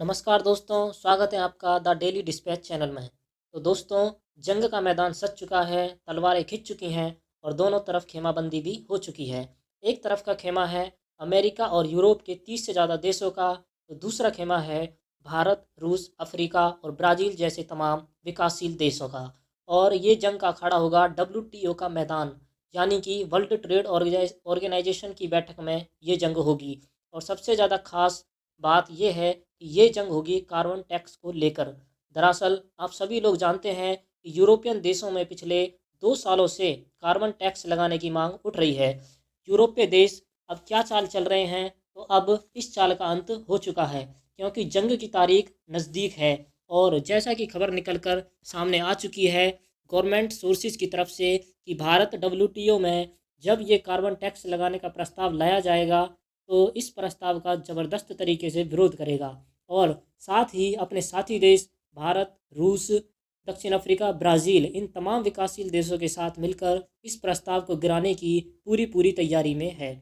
नमस्कार दोस्तों, स्वागत है आपका द डेली डिस्पैच चैनल में। तो दोस्तों, जंग का मैदान सज चुका है, तलवारें खिंच चुकी हैं और दोनों तरफ खेमाबंदी भी हो चुकी है। एक तरफ का खेमा है अमेरिका और यूरोप के 30 से ज़्यादा देशों का, तो दूसरा खेमा है भारत, रूस, अफ्रीका और ब्राज़ील जैसे तमाम विकासशील देशों का। और ये जंग का अखाड़ा होगा WTO का मैदान, यानी कि वर्ल्ड ट्रेड ऑर्गेनाइजेशन की बैठक में ये जंग होगी। और सबसे ज़्यादा खास बात ये है कि ये जंग होगी कार्बन टैक्स को लेकर। दरअसल आप सभी लोग जानते हैं कि यूरोपियन देशों में पिछले 2 सालों से कार्बन टैक्स लगाने की मांग उठ रही है। यूरोपीय देश अब क्या चाल चल रहे हैं, तो अब इस चाल का अंत हो चुका है, क्योंकि जंग की तारीख नज़दीक है। और जैसा कि खबर निकल कर सामने आ चुकी है गवर्नमेंट सोर्सेज की तरफ से कि भारत WTO में जब ये कार्बन टैक्स लगाने का प्रस्ताव लाया जाएगा तो इस प्रस्ताव का ज़बरदस्त तरीके से विरोध करेगा। और साथ ही अपने साथी देश भारत, रूस, दक्षिण अफ्रीका, ब्राज़ील, इन तमाम विकासशील देशों के साथ मिलकर इस प्रस्ताव को गिराने की पूरी पूरी तैयारी में है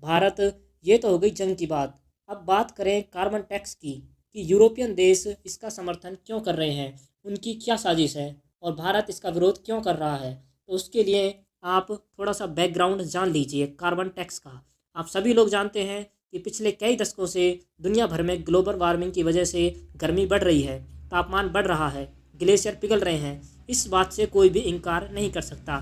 भारत। ये तो हो गई जंग की बात। अब बात करें कार्बन टैक्स की कि यूरोपियन देश इसका समर्थन क्यों कर रहे हैं, उनकी क्या साजिश है और भारत इसका विरोध क्यों कर रहा है। तो उसके लिए आप थोड़ा सा बैकग्राउंड जान लीजिए कार्बन टैक्स का। आप सभी लोग जानते हैं कि पिछले कई दशकों से दुनिया भर में ग्लोबल वार्मिंग की वजह से गर्मी बढ़ रही है, तापमान बढ़ रहा है, ग्लेशियर पिघल रहे हैं। इस बात से कोई भी इनकार नहीं कर सकता।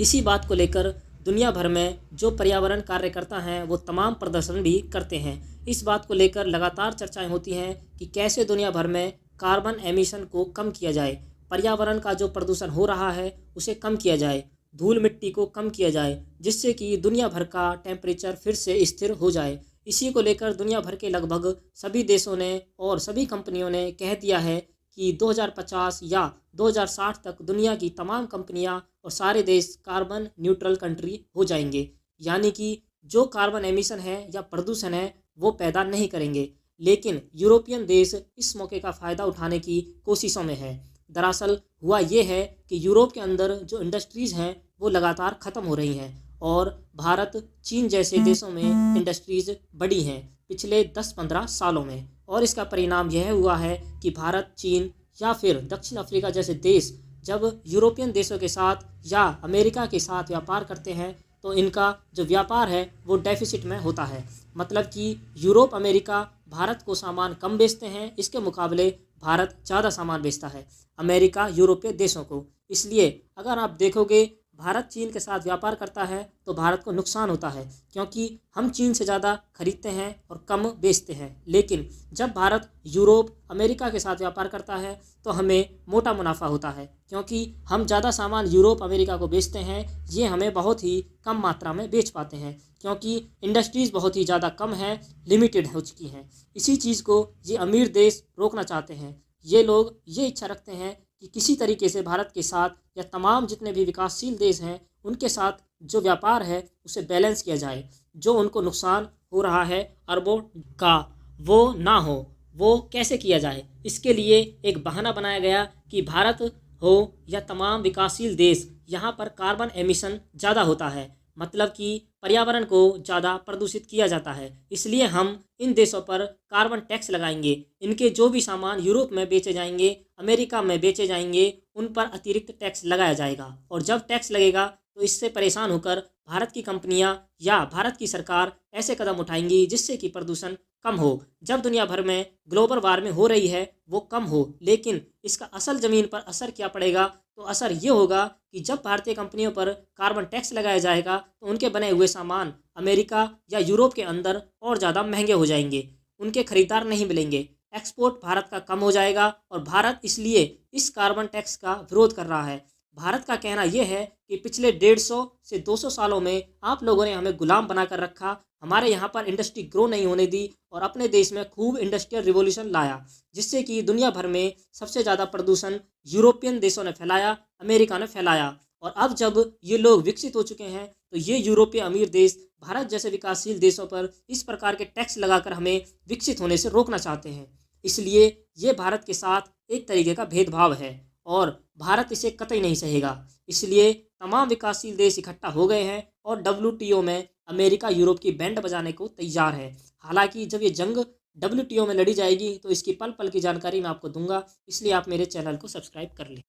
इसी बात को लेकर दुनिया भर में जो पर्यावरण कार्यकर्ता हैं वो तमाम प्रदर्शन भी करते हैं। इस बात को लेकर लगातार चर्चाएं होती हैं कि कैसे दुनिया भर में कार्बन एमिशन को कम किया जाए, पर्यावरण का जो प्रदूषण हो रहा है उसे कम किया जाए, धूल मिट्टी को कम किया जाए, जिससे कि दुनिया भर का टेम्परेचर फिर से स्थिर हो जाए। इसी को लेकर दुनिया भर के लगभग सभी देशों ने और सभी कंपनियों ने कह दिया है कि 2050 या 2060 तक दुनिया की तमाम कंपनियां और सारे देश कार्बन न्यूट्रल कंट्री हो जाएंगे, यानी कि जो कार्बन एमिशन है या प्रदूषण है वो पैदा नहीं करेंगे। लेकिन यूरोपियन देश इस मौके का फ़ायदा उठाने की कोशिशों में है। दरअसल हुआ ये है कि यूरोप के अंदर जो इंडस्ट्रीज़ हैं वो लगातार ख़त्म हो रही हैं और भारत, चीन जैसे देशों में इंडस्ट्रीज़ बढ़ी हैं पिछले 10-15 सालों में। और इसका परिणाम यह हुआ है कि भारत, चीन या फिर दक्षिण अफ्रीका जैसे देश जब यूरोपियन देशों के साथ या अमेरिका के साथ व्यापार करते हैं तो इनका जो व्यापार है वो डेफिसिट में होता है। मतलब कि यूरोप, अमेरिका भारत को सामान कम बेचते हैं, इसके मुकाबले भारत ज़्यादा सामान बेचता है अमेरिका यूरोपीय देशों को। इसलिए अगर आप देखोगे भारत चीन के साथ व्यापार करता है तो भारत को नुकसान होता है, क्योंकि हम चीन से ज़्यादा खरीदते हैं और कम बेचते हैं। लेकिन जब भारत यूरोप, अमेरिका के साथ व्यापार करता है तो हमें मोटा मुनाफा होता है, क्योंकि हम ज़्यादा सामान यूरोप, अमेरिका को बेचते हैं। ये हमें बहुत ही कम मात्रा में बेच पाते हैं, क्योंकि इंडस्ट्रीज़ बहुत ही ज़्यादा कम हैं, लिमिटेड हो चुकी हैं। इसी चीज़ को ये अमीर देश रोकना चाहते हैं। ये लोग ये इच्छा रखते हैं कि किसी तरीके से भारत के साथ या तमाम जितने भी विकासशील देश हैं उनके साथ जो व्यापार है उसे बैलेंस किया जाए। जो उनको नुकसान हो रहा है अरबों का, वो ना हो। वो कैसे किया जाए, इसके लिए एक बहाना बनाया गया कि भारत हो या तमाम विकासशील देश, यहाँ पर कार्बन एमिशन ज़्यादा होता है, मतलब कि पर्यावरण को ज़्यादा प्रदूषित किया जाता है। इसलिए हम इन देशों पर कार्बन टैक्स लगाएंगे। इनके जो भी सामान यूरोप में बेचे जाएंगे, अमेरिका में बेचे जाएंगे, उन पर अतिरिक्त टैक्स लगाया जाएगा। और जब टैक्स लगेगा तो इससे परेशान होकर भारत की कंपनियां या भारत की सरकार ऐसे कदम उठाएंगी जिससे कि प्रदूषण कम हो। जब दुनिया भर में ग्लोबल वार्मिंग हो रही है वो कम हो, लेकिन इसका असल ज़मीन पर असर क्या पड़ेगा, तो असर ये होगा कि जब भारतीय कंपनियों पर कार्बन टैक्स लगाया जाएगा तो उनके बने हुए सामान अमेरिका या यूरोप के अंदर और ज़्यादा महंगे हो जाएंगे, उनके खरीदार नहीं मिलेंगे, एक्सपोर्ट भारत का कम हो जाएगा। और भारत इसलिए इस कार्बन टैक्स का विरोध कर रहा है। भारत का कहना यह है कि पिछले 150 से 200 सालों में आप लोगों ने हमें गुलाम बनाकर रखा, हमारे यहाँ पर इंडस्ट्री ग्रो नहीं होने दी और अपने देश में खूब इंडस्ट्रियल रिवॉल्यूशन लाया, जिससे कि दुनिया भर में सबसे ज़्यादा प्रदूषण यूरोपियन देशों ने फैलाया, अमेरिका ने फैलाया। और अब जब ये लोग विकसित हो चुके हैं तो ये यूरोपीय अमीर देश भारत जैसे विकासशील देशों पर इस प्रकार के टैक्स लगाकर हमें विकसित होने से रोकना चाहते हैं। इसलिए ये भारत के साथ एक तरीके का भेदभाव है और भारत इसे कतई नहीं सहेगा। इसलिए तमाम विकासशील देश इकट्ठा हो गए हैं और WTO में अमेरिका, यूरोप की बैंड बजाने को तैयार है। हालांकि जब ये जंग WTO में लड़ी जाएगी, तो इसकी पल पल की जानकारी मैं आपको दूंगा, इसलिए आप मेरे चैनल को सब्सक्राइब कर लें।